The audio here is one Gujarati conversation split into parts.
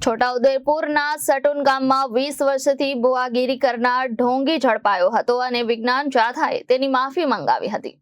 છોટાઉદેપુરના સટુન ગામમાં 20 વર્ષથી ભુવાગીરી કરનાર ઢોંગી ઝડપાયો હતો અને વિજ્ઞાન જાથાએ તેની માફી મંગાવી હતી।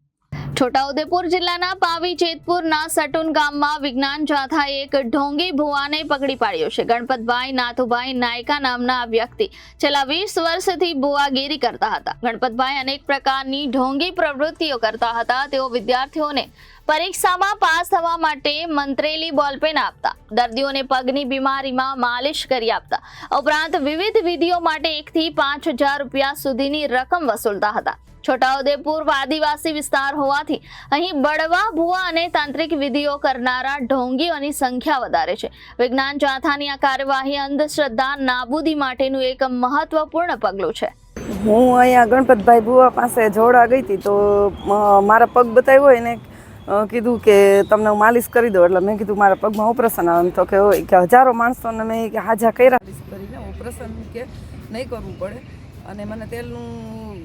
છોટાઉદેપુર જિલ્લાના પાવી જેતપુરના સટુન ગામમાં વિજ્ઞાન જાથાએ એક ઢોંગી ભુવાને પકડી પાડ્યો છે। ગણપતભાઈ નાથુભાઈ નાયકા નામના આ વ્યક્તિ છેલ્લા 20 વર્ષથી ભુવાગીરી કરતા હતા। ગણપતભાઈ અનેક પ્રકારની ઢોંગી પ્રવૃત્તિઓ કરતા હતા। તેઓ વિદ્યાર્થીઓને પરીક્ષામાં પાસ થવા માટે મંત્રેલી બોલપેન આપતા, દર્દીઓને પગની બીમારીમાં માલિશ કરી આપતા, ઉપરાંત વિવિધ વિધિઓ માટે 1 થી 5,000 રૂપિયા સુધીની રકમ વસૂલતા હતા। છોટાઉદેપુર આદિવાસી વિસ્તાર હોવાથી અહીં બળવા ભુવા અને તાંત્રિક વિધિઓ કરનારા ઢોંગીઓની સંખ્યા વધારે છે। વિજ્ઞાન જાથાની આ કાર્યવાહી અંધશ્રદ્ધા નાબૂદી માટેનું એક મહત્વપૂર્ણ પગલું છે। હું અહીંયા ગણપતભાઈ ભુવા પાસે જોડા ગઈ હતી તો મારા પગ બતાવ્યો એને કીધું કે તમને હું માલિશ કરી દઉં। એટલે મેં કીધું મારા પગમાં ઓપરેશન આવે તો કે હોય કે હજારો માણસોને મેં કે હાજા કર્યા કરીને ઓપરેશન કે નહીં કરવું પડે અને મને તેલનું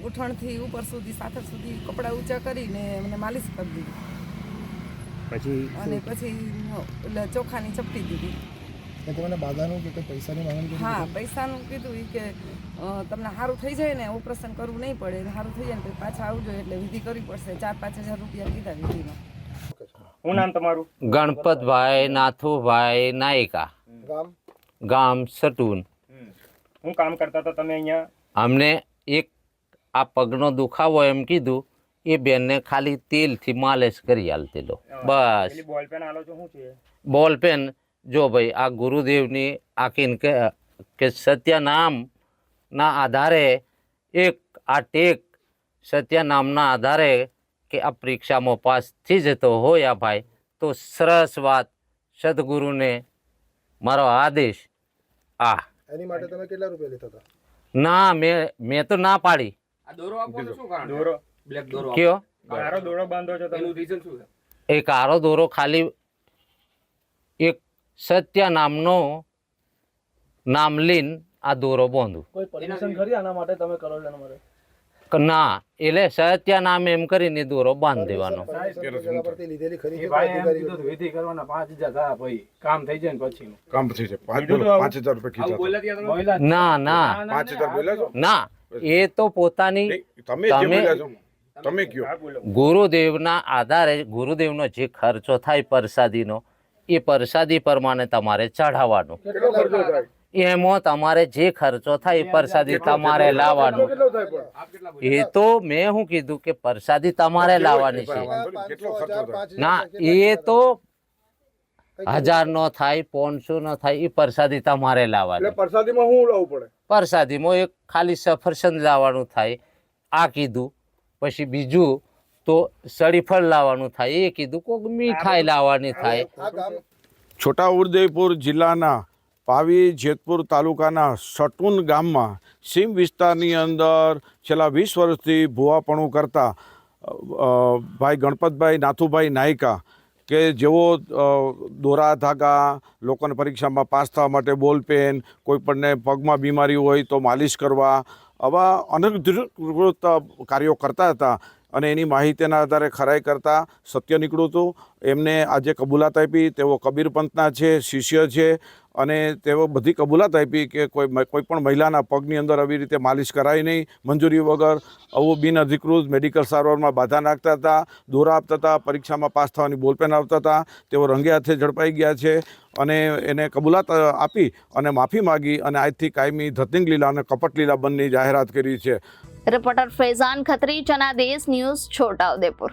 ગૂંઠણથી ઉપર સુધી સાથળ સુધી કપડાં ઊંચા કરીને મને માલિશ કરી દીધી અને પછી એટલે ચોખાની ચપટી દીધી। તમને બાધાનું કે પૈસાની માંગણી? હા, પૈસાનું કીધું કે તમને સારું થઈ જાય ને ઓપરેશન કરવું નહીં પડે, સારું થઈ જાય ને પાછા આવજો એટલે વિધિ કરવી પડશે। 4-5 હજાર રૂપિયા કીધા વિધિમાં। શું નામ તમારું? ગણપતભાઈ નાથુભાઈ નાયકા, ગામ સટુન। શું કામ કરતા હતા તમે અહીંયા? અમને એક આ પગનો દુખાવો એમ કીધું, એ બેનને ખાલી તેલથી માલિશ કરી આલતેલો બસ। બોલપેન આલો છો શું છે? બોલપેન જો ભાઈ આ ગુરુદેવની આખી કે સત્ય નામના આધારે એક આ ટેક સત્ય નામના આધારે કે આ પરીક્ષામાં પાસ થઈ જતો હોય આ ભાઈ તો સરસ વાત, સદગુરુને મારો આદેશ। આ એની માટે તમે કેટલા રૂપિયા લેતા હતા? ના મેં તો ના પાડી। આ દોરો આપવાનો શું કારણ? દોરો બ્લેક દોરો કયો કારો દોરો બાંધો છો તમે? એનું રીઝન શું છે? એ કારો દોરો ખાલી એક સત્ય નામનો નામ લઈને આ દોરો બાંધું। કોઈ પરમિશન ખરી આના માટે તમે કરો છો એના માટે? ના, એટલે સત્ય નામ એમ કરીને દોરો બાંધી દેવાનો। લીધેલી ખરી વિધિ કરવાના 5,000 થયા ભાઈ, કામ થઈ જાય ને પછી કામ થઈ જાય 5,000 રૂપિયા આવું બોલ્યા ત્યાં તમે? ના ના 5,000 બોલ્યા છો? ના, એ તો પોતાની તમે જે બોલ્યા છો તમે કયો? ગુરુદેવના આધારે ગુરુદેવનો જે ખર્ચો થાય પ્રસાદીનો, એ પ્રસાદી પ્રમાણે તમારે ચઢાવવાનો। કેટલો ખર્ચો થાય? એમાં તમારે જે ખર્ચો થાય એ પ્રસાદી તમારે લાવવાનું। કેટલો થાય પણ? એ તો મેં શું કીધું કે પ્રસાદી તમારે લાવવાની છે। કેટલો ખર્ચો થાય? ના, એ તો 1,000 નો થાય, 500 નો થાય, એ પ્રસાદી તમારે લાવવાની। પ્રસાદીમાં શું લાવવું પડે? પ્રસાદીમાં એક ખાલી સફરજન લાવવાનું થાય આ કીધું, પછી બીજું તો શરીફળ લાવવાનું થાય એ કીધું, કોઈક મીઠાઈ લાવવાની થાય। છોટાઉદેપુર જિલ્લાના પાવી જેતપુર તાલુકાના સટુન ગામમાં સીમ વિસ્તારની અંદર છેલ્લા 20 વર્ષથી ભુવાપણું કરતા ભાઈ ગણપતભાઈ નાથુભાઈ નાયકા કે જેઓ દોરા ધાગા, લોકોને પરીક્ષામાં પાસ થવા માટે બોલપેન, કોઈપણને પગમાં બીમારી હોય તો માલિશ કરવા, આવા અનધિકૃત કાર્યો કરતા હતા અને એની માહિતીના આધારે ખરાઈ કરતા સત્ય નીકળ્યું હતું। એમને આજે કબૂલાત આપી, તેઓ કબીર પંથના છે, શિષ્ય છે અને તેઓ બધી કબૂલાત આપી કે કોઈ પણ મહિલાના પગની અંદર આવી રીતે માલિશ કરાય નહીં મંજૂરી વગર। આવું બિનઅધિકૃત મેડિકલ સારવારમાં બાધા નાખતા હતા, દોરા આપતા હતા, પરીક્ષામાં પાસ થવાની બોલપેન આપતા હતા। તેઓ રંગે હાથે ઝડપાઈ ગયા છે અને એને કબૂલાત આપી અને માફી માગી અને આજથી કાયમી ધતિંગ લીલા અને કપટ લીલા બંધની જાહેરાત કરી છે। Reporter Faizan Khatri, Janadesh news, Chhota Udepur.